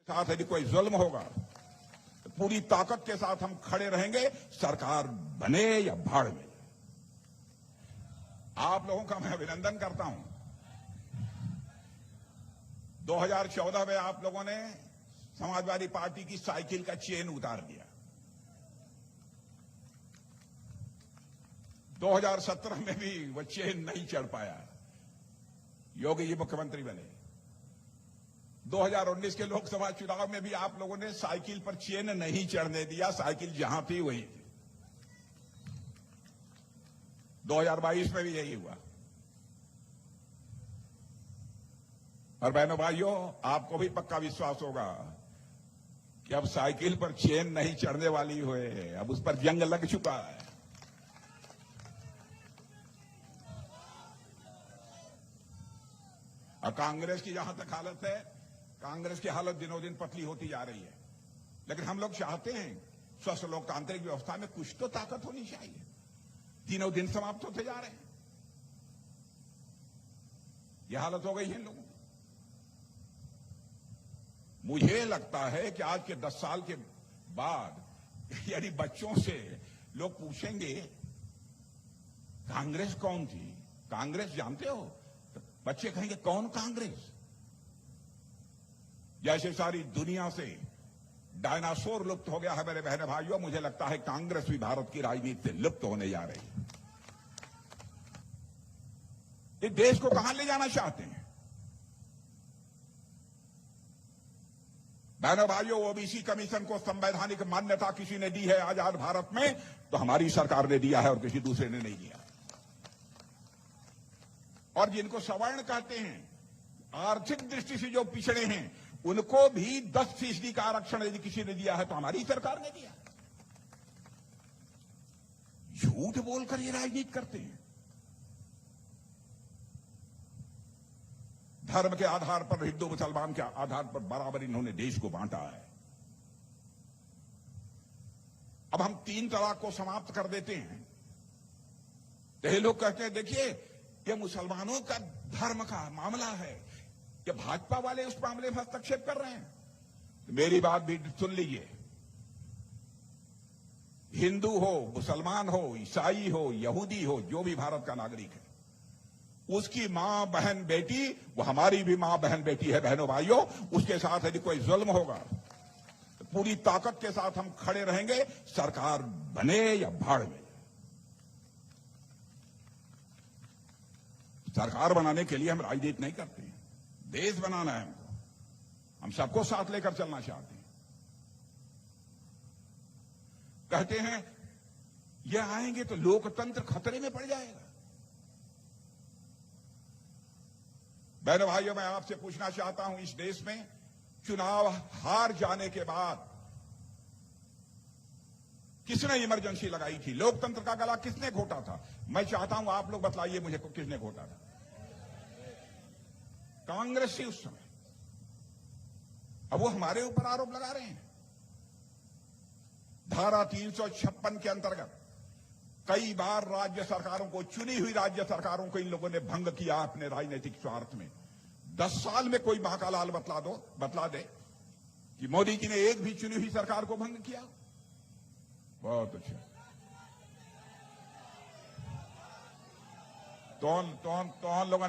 साथ यदि कोई जुल्म होगा तो पूरी ताकत के साथ हम खड़े रहेंगे, सरकार बने या भाड़ में। आप लोगों का मैं अभिनंदन करता हूं। 2014 में आप लोगों ने समाजवादी पार्टी की साइकिल का चेन उतार दिया। 2017 में भी वो चेन नहीं चढ़ पाया, योगी जी मुख्यमंत्री बने। 2019 के लोकसभा चुनाव में भी आप लोगों ने साइकिल पर चेन नहीं चढ़ने दिया, साइकिल जहां थी वही थी। 2022 में भी यही हुआ। और बहनों भाइयों, आपको भी पक्का विश्वास होगा कि अब साइकिल पर चेन नहीं चढ़ने वाली हुए, अब उस पर जंग लग चुका है। और कांग्रेस की जहां तक हालत है, कांग्रेस की हालत दिनों दिन पतली होती जा रही है। लेकिन हम लोग चाहते हैं स्वस्थ लोकतांत्रिक व्यवस्था में कुछ तो ताकत होनी चाहिए। दिनों दिन समाप्त होते जा रहे हैं, यह हालत हो गई है इन लोगों की। मुझे लगता है कि आज के 10 साल के बाद यदि बच्चों से लोग पूछेंगे कांग्रेस कौन थी, कांग्रेस जानते हो, तो बच्चे कहेंगे कौन कांग्रेस। जैसे सारी दुनिया से डायनासोर लुप्त हो गया है मेरे बहने भाइयों, मुझे लगता है कांग्रेस भी भारत की राजनीति से लुप्त होने जा रही है। ये देश को कहां ले जाना चाहते हैं बहनों भाइयों। ओबीसी कमीशन को संवैधानिक मान्यता किसी ने दी है आजाद भारत में, तो हमारी सरकार ने दिया है और किसी दूसरे ने नहीं दिया। और जिनको सवर्ण कहते हैं, आर्थिक दृष्टि से जो पिछड़े हैं, उनको भी 10% का आरक्षण यदि किसी ने दिया है तो हमारी सरकार ने दिया। झूठ बोलकर ये राजनीति करते हैं। धर्म के आधार पर, हिंदू मुसलमान के आधार पर बराबर इन्होंने देश को बांटा है। अब हम 3 तलाक को समाप्त कर देते हैं तो ये लोग कहते हैं देखिए ये मुसलमानों का धर्म का मामला है, ये भाजपा वाले उस मामले में हस्तक्षेप कर रहे हैं। मेरी बात भी सुन लीजिए। हिंदू हो, मुसलमान हो, ईसाई हो, यहूदी हो, जो भी भारत का नागरिक है, उसकी मां बहन बेटी वो हमारी भी मां बहन बेटी है। बहनों भाइयों, उसके साथ यदि कोई जुल्म होगा तो पूरी ताकत के साथ हम खड़े रहेंगे, सरकार बने या भाड़ में। सरकार बनाने के लिए हम राजनीति नहीं करते, देश बनाना है हमको। हम सबको साथ लेकर चलना चाहते हैं। कहते हैं ये आएंगे तो लोकतंत्र खतरे में पड़ जाएगा। बहनों भाइयों, मैं आपसे पूछना चाहता हूं, इस देश में चुनाव हार जाने के बाद किसने इमरजेंसी लगाई थी? लोकतंत्र का गला किसने घोटा था? मैं चाहता हूं आप लोग बताइए मुझे किसने घोटा था। कांग्रेस ही उस समय। अब वो हमारे ऊपर आरोप लगा रहे हैं। धारा 356 के अंतर्गत कई बार राज्य सरकारों को, चुनी हुई राज्य सरकारों को इन लोगों ने भंग किया अपने राजनीतिक स्वार्थ में। 10 साल में कोई महाकालाल बतला दे कि मोदी जी ने एक भी चुनी हुई सरकार को भंग किया। बहुत अच्छा। तो लोगों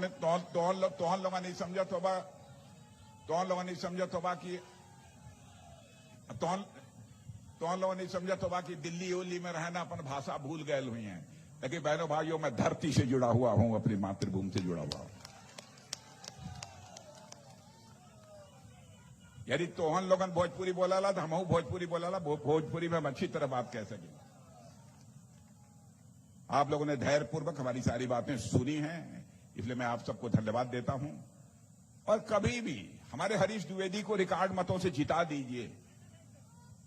ने समझा तो बाकी दिल्ली उल्ली में रहना अपन भाषा भूल गए हुई हैं। लेकिन बहनों भाइयों, मैं धरती से जुड़ा हुआ हूं, अपनी मातृभूमि से जुड़ा हुआ हूं। यदि तोहन लोगन भोजपुरी बोला तो हम भोजपुरी बोला, भोजपुरी में हम अच्छी तरह बात कह सकें। आप लोगों ने धैर्यपूर्वक हमारी सारी बातें सुनी हैं, इसलिए मैं आप सबको धन्यवाद देता हूं। और कभी भी हमारे हरीश द्विवेदी को रिकॉर्ड मतों से जिता दीजिए।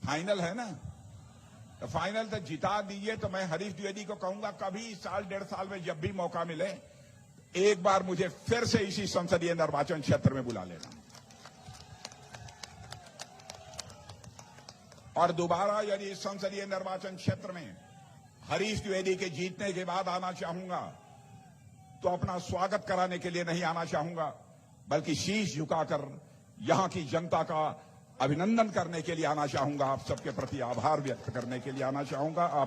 फाइनल है ना, तो फाइनल तक जिता दीजिए। तो मैं हरीश द्विवेदी को कहूंगा कभी साल 1.5 साल में जब भी मौका मिले, एक बार मुझे फिर से इसी संसदीय निर्वाचन क्षेत्र में बुला लेना। और दोबारा यदि इस संसदीय निर्वाचन क्षेत्र में हरीश द्विवेदी के जीतने के बाद आना चाहूंगा, तो अपना स्वागत कराने के लिए नहीं आना चाहूंगा, बल्कि शीश झुकाकर यहां की जनता का अभिनंदन करने के लिए आना चाहूंगा, आप सबके प्रति आभार व्यक्त करने के लिए आना चाहूंगा। आप